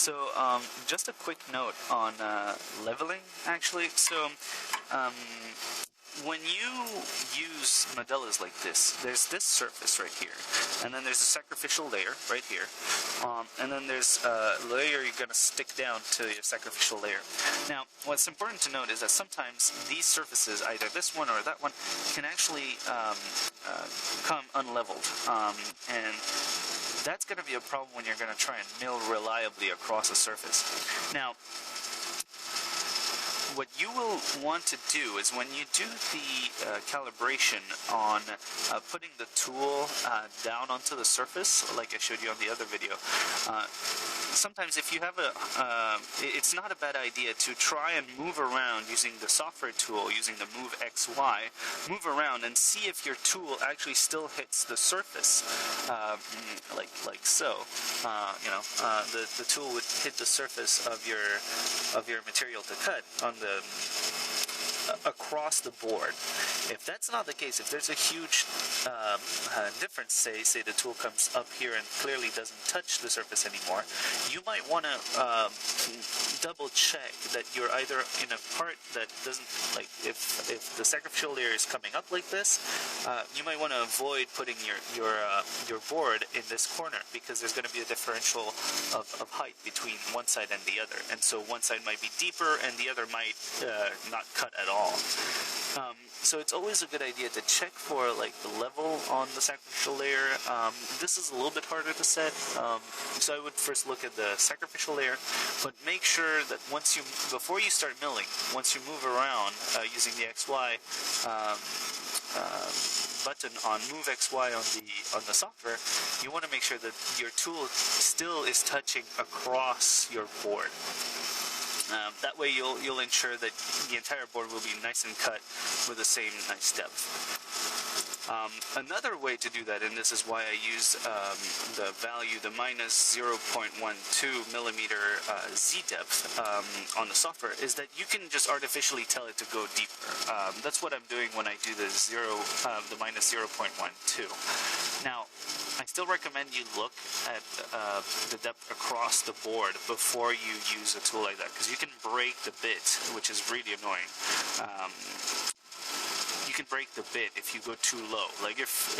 So just a quick note on leveling, actually. So when you use modellas like this, there's this surface right here, and then there's a sacrificial layer right here, and then there's a layer you're going to stick down to your sacrificial layer. Now, what's important to note is that sometimes these surfaces, either this one or that one, can actually come unleveled, and that's going to be a problem when you're going to try and mill reliably across a surface. Now, what you will want to do is when you do the calibration on putting the tool down onto the surface, like I showed you on the other video, sometimes if you have it's not a bad idea to try and move around using the software tool, using the Move XY, move around and see if your tool actually still hits the surface, like so. The tool would hit the surface of your material to cut on the across the board. If that's not the case, if there's a huge difference, say the tool comes up here and clearly doesn't touch the surface anymore, you might want to double check that you're either in a part that doesn't, like if the sacrificial layer is coming up like this, you might want to avoid putting your board in this corner, because there's going to be a differential of height between one side and the other, and so one side might be deeper and the other might not cut at all. So it's always a good idea to check for like the level on the sacrificial layer. This is a little bit harder to set, so I would first look at the sacrificial layer, but make sure that before you start milling, once you move around using the XY button on Move XY on the software, you want to make sure that your tool still is touching across your board. That way you'll ensure that the entire board will be nice and cut with the same nice depth. Another way to do that, and this is why I use the value, the minus 0.12 millimeter Z depth on the software, is that you can just artificially tell it to go deeper. That's what I'm doing when I do the minus 0.12. Now, I still recommend you look at the depth across the board before you use a tool like that, because you can break the bit, which is really annoying. You can break the bit if you go too low. Like if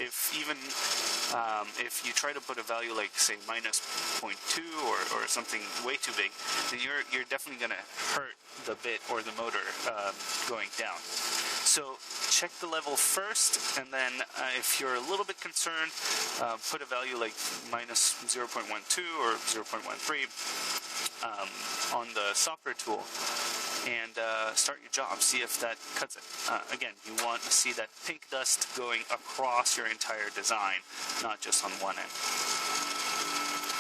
you try to put a value like say minus 0.2 or something way too big, then you're definitely going to hurt the bit or the motor going down. So check the level first, and then if you're a little bit concerned, put a value like minus 0.12 or 0.13 on the software tool, and start your job. See if that cuts it. Again, you want to see that pink dust going across your entire design, not just on one end.